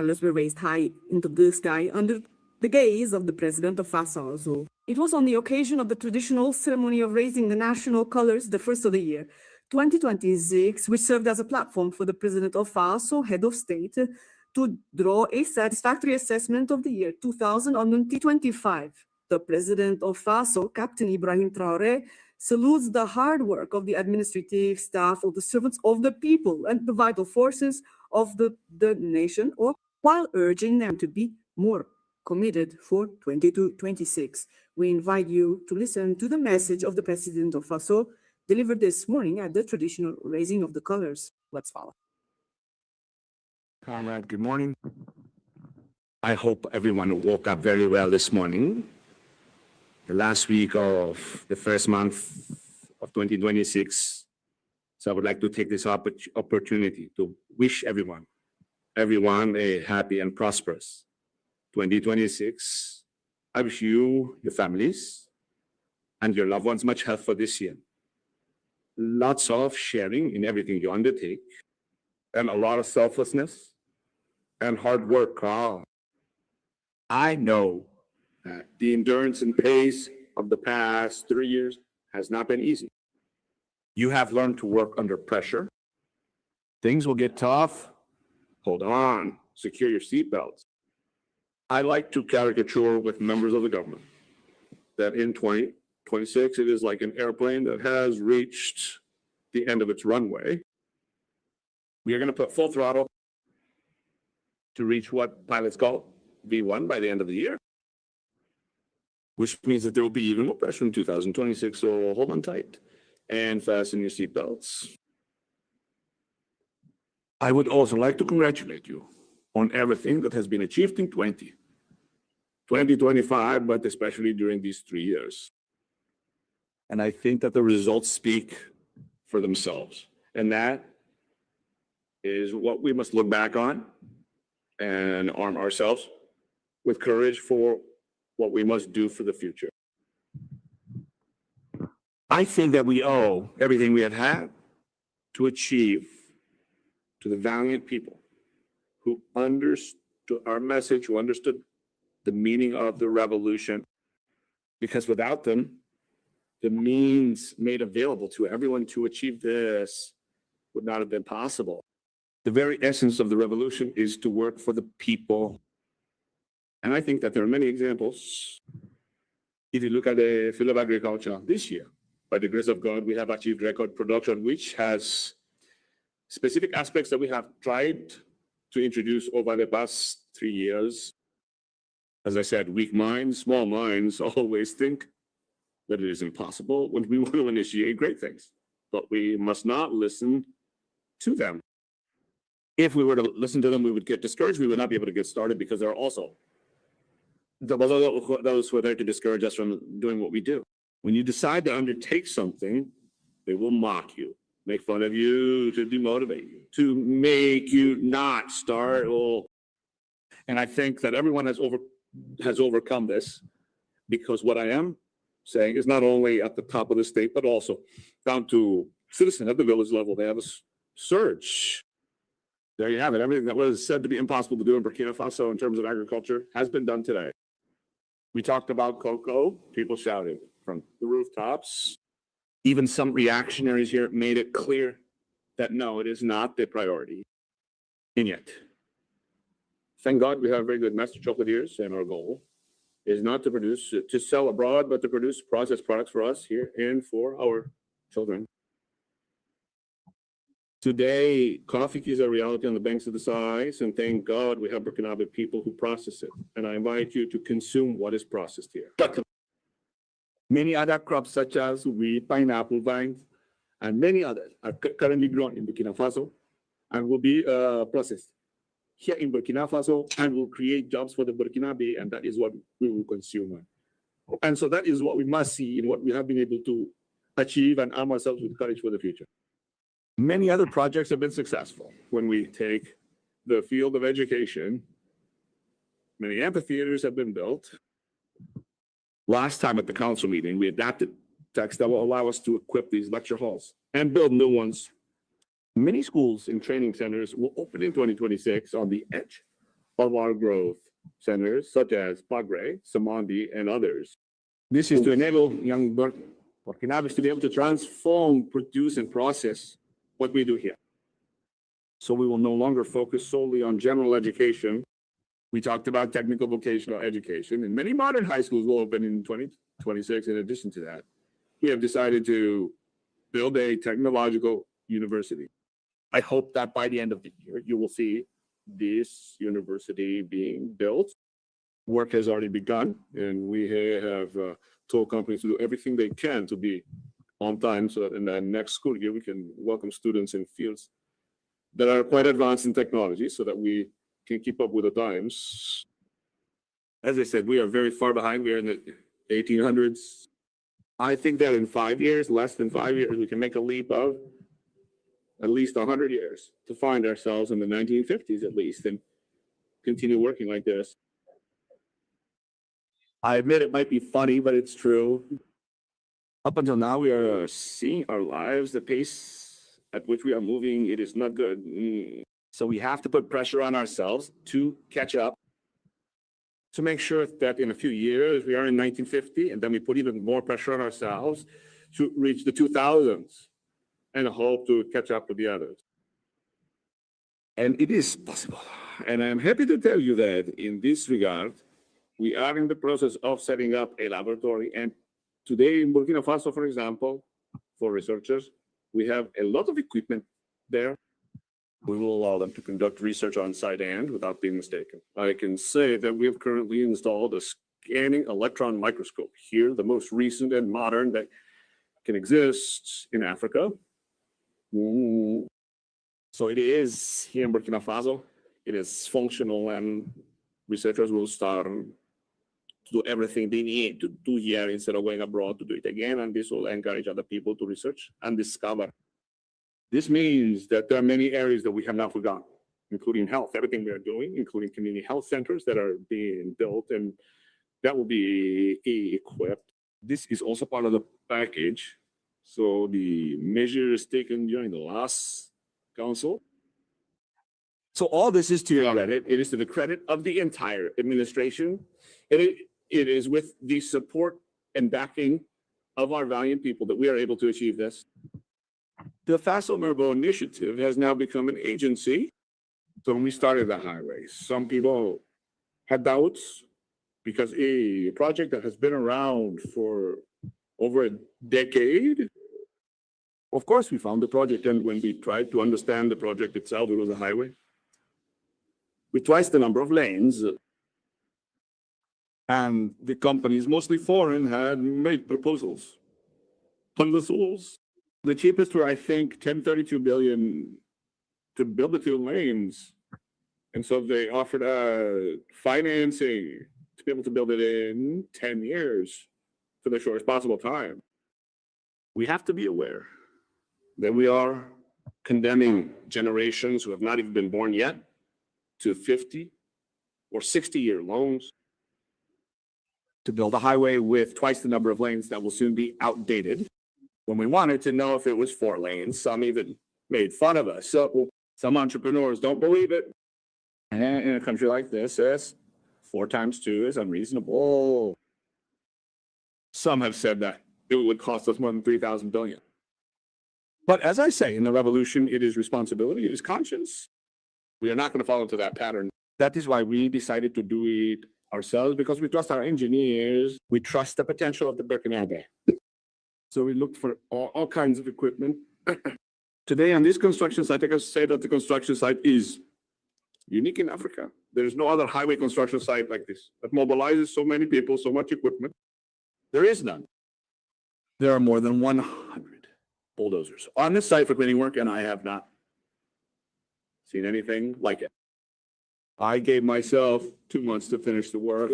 colors were raised high into the sky under the gaze of the president of Faso. It was on the occasion of the traditional ceremony of raising the national colors, the first of the year, 2026, which served as a platform for the president of Faso, head of state, to draw a satisfactory assessment of the year 2025. The president of Faso, Captain Ibrahim Traore, salutes the hard work of the administrative staff, of the servants of the people and the vital forces of the nation, while urging them to be more committed for 2026. We invite you to listen to the message of the president of Faso delivered this morning at the traditional raising of the colors. Let's follow. Comrade, good morning. I hope everyone woke up very well this morning. The last week of the first month of 2026. So I would like to take this opportunity to wish everyone a happy and prosperous 2026. I wish you, your families, and your loved ones much health for this year. Lots of sharing in everything you undertake, and a lot of selflessness and hard work. I know that the endurance and pace of the past 3 years has not been easy. You have learned to work under pressure. Things will get tough. Hold on, secure your seatbelts. I like to caricature with members of the government that in 2026, it is like an airplane that has reached the end of its runway. We are going to put full throttle to reach what pilots call V1 by the end of the year, which means that there will be even more pressure in 2026. So hold on tight and fasten your seatbelts. I would also like to congratulate you on everything that has been achieved in 2025, but especially during these 3 years. And I think that the results speak for themselves. And that is what we must look back on and arm ourselves with courage for what we must do for the future. I think that we owe everything we have had to achieve to the valiant people who understood our message, who understood the meaning of the revolution, because without them, the means made available to everyone to achieve this would not have been possible. The very essence of the revolution is to work for the people. And I think that there are many examples. If you look at the field of agriculture this year, by the grace of God, we have achieved record production, which has specific aspects that we have tried to introduce over the past 3 years. As I said, weak minds, small minds always think that it is impossible when we want to initiate great things, but we must not listen to them. If we were to listen to them, we would get discouraged. We would not be able to get started because there are also those who are there to discourage us from doing what we do. When you decide to undertake something, they will mock you, make fun of you, to demotivate you, to make you not start. And I think that everyone has overcome this, because what I am saying is not only at the top of the state, but also down to citizens at the village level. They have a surge. There you have it. Everything that was said to be impossible to do in Burkina Faso in terms of agriculture has been done today. We talked about cocoa. People shouted from the rooftops. Even some reactionaries here made it clear that no, it is not the priority. And yet, thank God we have very good master chocolatiers, and our goal is not to sell abroad, but to produce processed products for us here and for our children. Today, coffee is a reality on the banks of the Sais, and thank God we have Burkinabe people who process it. And I invite you to consume what is processed here. Many other crops such as wheat, pineapple, vines, and many others are currently grown in Burkina Faso and will be processed here in Burkina Faso and will create jobs for the Burkinabe, and that is what we will consume. And so that is what we must see in what we have been able to achieve and arm ourselves with courage for the future. Many other projects have been successful. When we take the field of education, many amphitheaters have been built. Last time at the council meeting, we adapted text that will allow us to equip these lecture halls and build new ones. Many schools and training centers will open in 2026 on the edge of our growth centers, such as Pagre, Samandi, and others. This is to enable young Burkinabes to be able to transform, produce, and process what we do here. So we will no longer focus solely on general education. We talked about technical vocational education, and many modern high schools will open in 2026. In addition to that, we have decided to build a technological university. I hope that by the end of the year, you will see this university being built. Work has already begun, and we have told companies to do everything they can to be on time so that in the next school year, we can welcome students in fields that are quite advanced in technology so that we can keep up with the times. As I said, we are very far behind. We are in the 1800s. I think that in 5 years, less than 5 years, we can make a leap of at least 100 years to find ourselves in the 1950s at least and continue working like this. I admit it might be funny, but it's true. Up until now, we are seeing our lives, the pace at which we are moving, it is not good. So we have to put pressure on ourselves to catch up, to make sure that in a few years, we are in 1950, and then we put even more pressure on ourselves to reach the 2000s and hope to catch up with the others. And it is possible. And I'm happy to tell you that in this regard, we are in the process of setting up a laboratory. And today in Burkina Faso, for example, for researchers, we have a lot of equipment there. We will allow them to conduct research on site and without being mistaken. I can say that we have currently installed a scanning electron microscope here, the most recent and modern that can exist in Africa. So it is here in Burkina Faso. It is functional, and researchers will start to do everything they need to do here instead of going abroad to do it again. And this will encourage other people to research and discover. This means that there are many areas that we have not forgotten, including health, everything we are doing, including community health centers that are being built and that will be equipped. This is also part of the package. So the measures taken during the last council. So all this is to your credit. It is to the credit of the entire administration. It is with the support and backing of our valiant people that we are able to achieve this. The Faso Merbo initiative has now become an agency. So when we started the highway, some people had doubts because a project that has been around for over a decade. Of course, we found the project, and when we tried to understand the project itself, it was a highway with twice the number of lanes. And the companies, mostly foreign, had made proposals. The cheapest were, I think, 1032 billion to build the 2 lanes. And so they offered financing to be able to build it in 10 years for the shortest possible time. We have to be aware that we are condemning generations who have not even been born yet to 50 or 60-year loans to build a highway with twice the number of lanes that will soon be outdated. When we wanted to know if it was 4 lanes, some even made fun of us. So some entrepreneurs don't believe it. And in a country like this, 4 times 2 is unreasonable. Some have said that it would cost us more than 3,000 billion. But as I say, in the revolution, it is responsibility, it is conscience. We are not going to fall into that pattern. That is why we decided to do it ourselves, because we trust our engineers. We trust the potential of the Burkinabe. So we looked for all kinds of equipment. Today on this construction site, I can say that the construction site is unique in Africa. There is no other highway construction site like this that mobilizes so many people, so much equipment. There is none. There are more than 100 bulldozers on this site for cleaning work, and I have not seen anything like it. I gave myself 2 months to finish the work,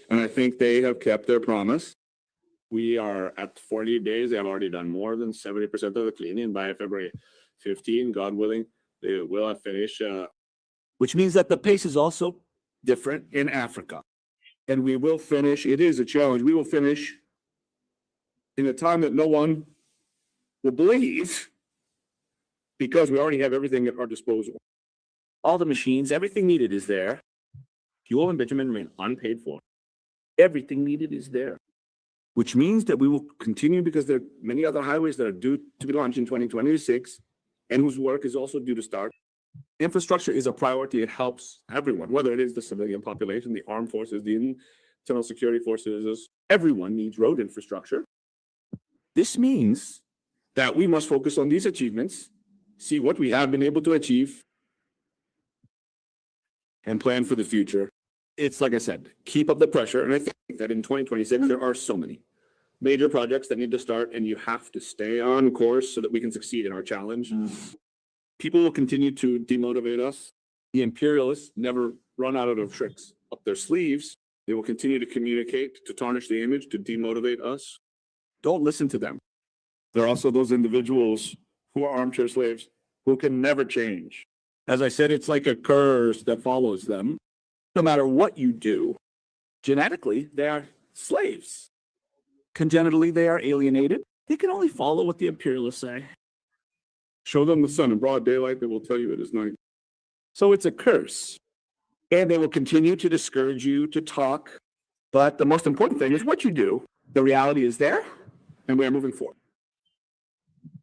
and I think they have kept their promise. We are at 40 days. They have already done more than 70% of the cleaning. By February 15, God willing, they will have finished, which means that the pace is also different in Africa. And we will finish. It is a challenge. We will finish in a time that no one will believe, because we already have everything at our disposal. All the machines, everything needed is there. fuel and bitumen remain unpaid for. Everything needed is there, which means that we will continue because there are many other highways that are due to be launched in 2026 and whose work is also due to start. Infrastructure is a priority. It helps everyone, whether it is the civilian population, the armed forces, the internal security forces. Everyone needs road infrastructure. This means that we must focus on these achievements, see what we have been able to achieve, and plan for the future. It's like I said, keep up the pressure. And I think that in 2026, there are so many major projects that need to start, and you have to stay on course so that we can succeed in our challenge. People will continue to demotivate us. The imperialists never run out of tricks up their sleeves. They will continue to communicate, to tarnish the image, to demotivate us. Don't listen to them. There are also those individuals who are armchair slaves who can never change. As I said, it's like a curse that follows them. No matter what you do, genetically, they are slaves. Congenitally, they are alienated. They can only follow what the imperialists say. Show them the sun in broad daylight, they will tell you it is night. So it's a curse. And they will continue to discourage you to talk. But the most important thing is what you do. The reality is there, and we are moving forward.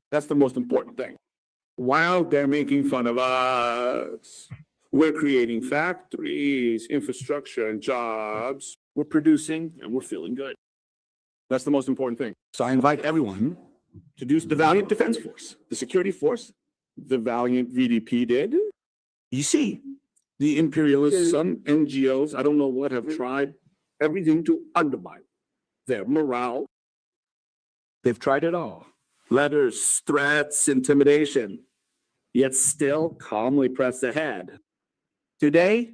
That's the most important thing. While they're making fun of us, we're creating factories, infrastructure, and jobs. We're producing, and we're feeling good. That's the most important thing. So I invite everyone to do the valiant defense force, the security force, the valiant VDP did. You see, the imperialists, some NGOs, I don't know what, have tried everything to undermine their morale. They've tried it all. Letters, threats, intimidation, yet still calmly press ahead. Today,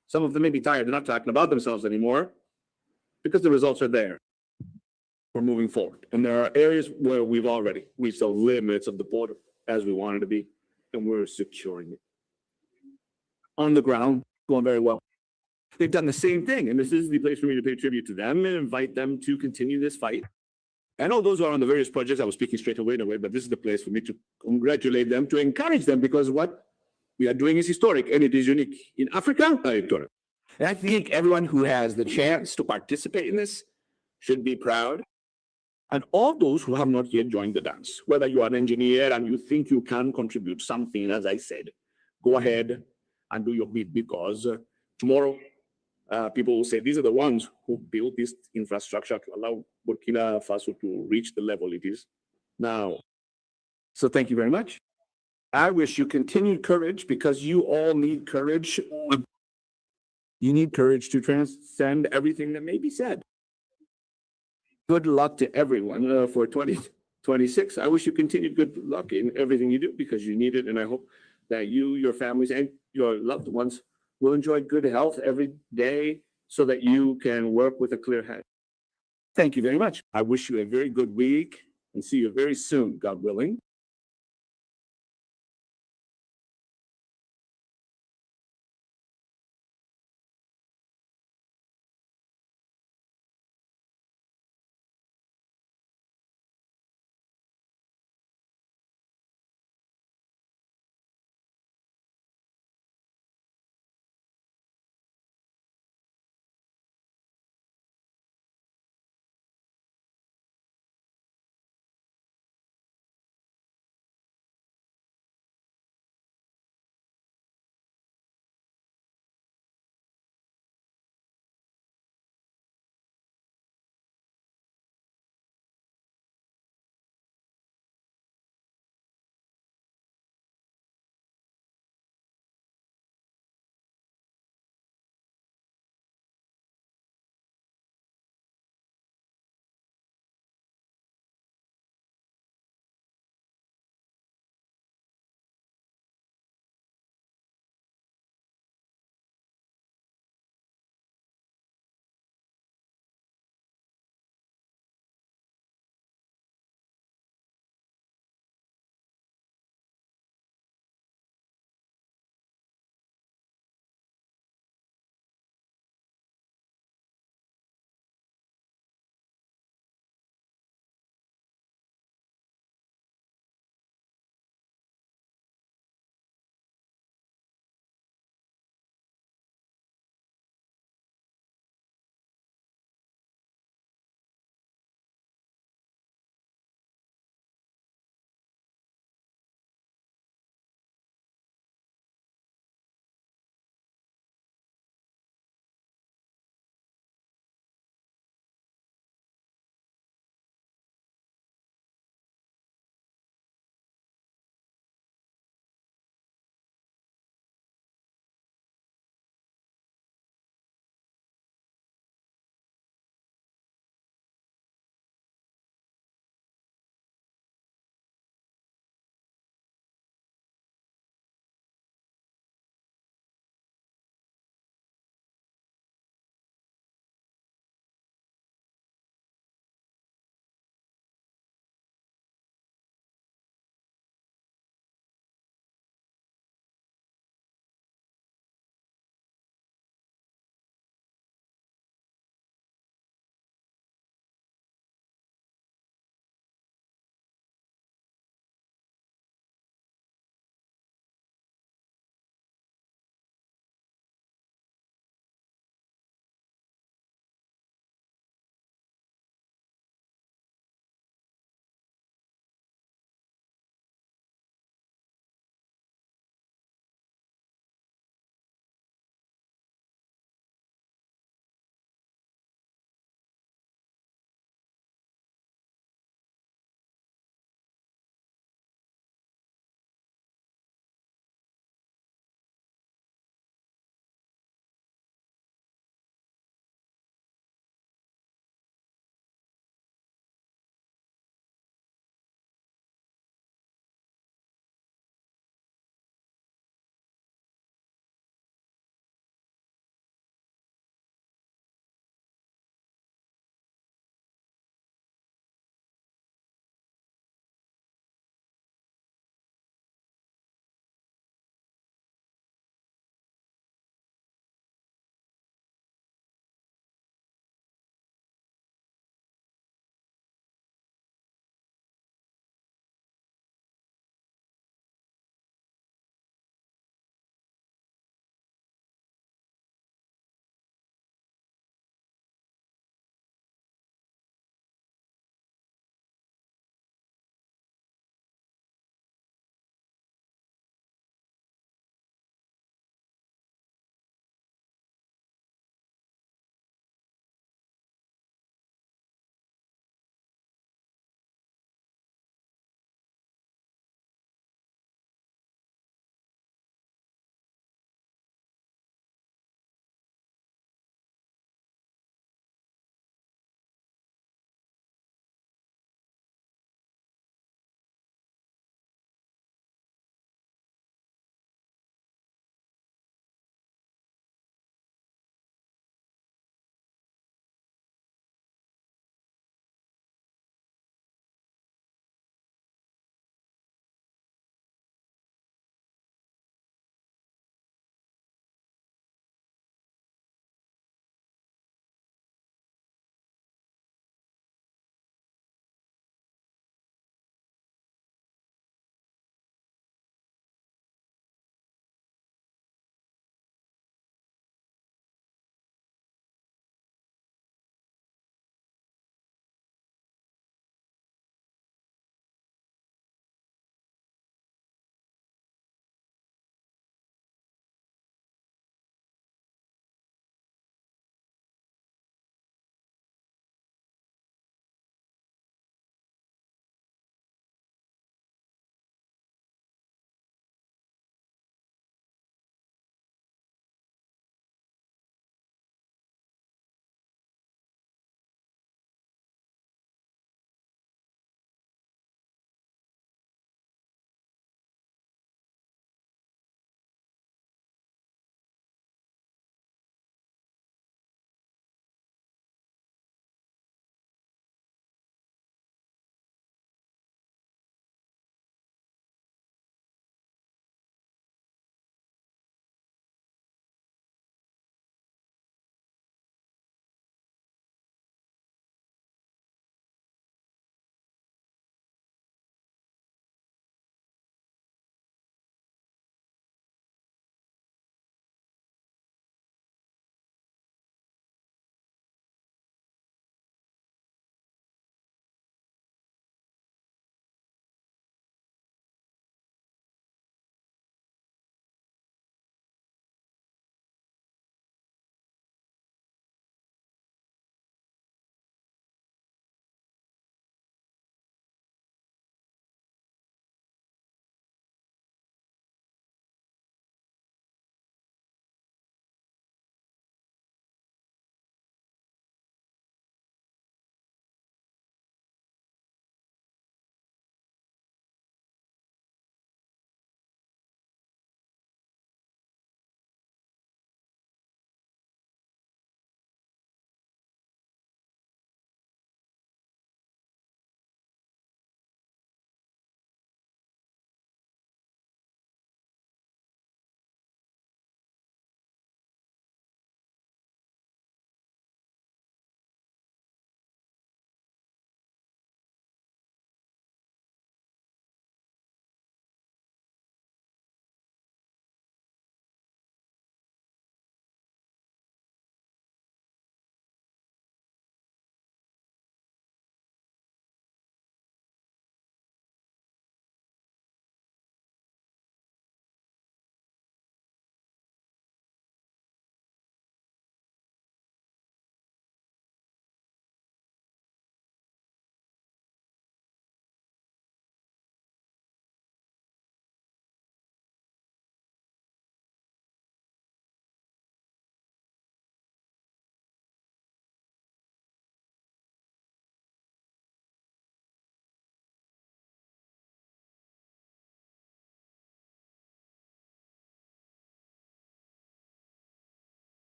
some of them may be tired. They're not talking about themselves anymore because the results are there. We're moving forward. And there are areas where we've already reached the limits of the border as we wanted to be, and we're securing it. On the ground, going very well. They've done the same thing, and this is the place for me to pay tribute to them and invite them to continue this fight. I know those who are on the various projects, I was speaking straight away in a way, but this is the place for me to congratulate them, to encourage them, because what we are doing is historic and it is unique in Africa. And I think everyone who has the chance to participate in this should be proud. And all those who have not yet joined the dance, whether you are an engineer and you think you can contribute something, as I said, go ahead and do your bit, because tomorrow people will say, these are the ones who built this infrastructure to allow Burkina Faso to reach the level it is now. So thank you very much. I wish you continued courage, because you all need courage. You need courage to transcend everything that may be said. Good luck to everyone for 2026. I wish you continued good luck in everything you do, because you need it. And I hope that you, your families, and your loved ones will enjoy good health every day so that you can work with a clear head. Thank you very much. I wish you a very good week and see you very soon, God willing.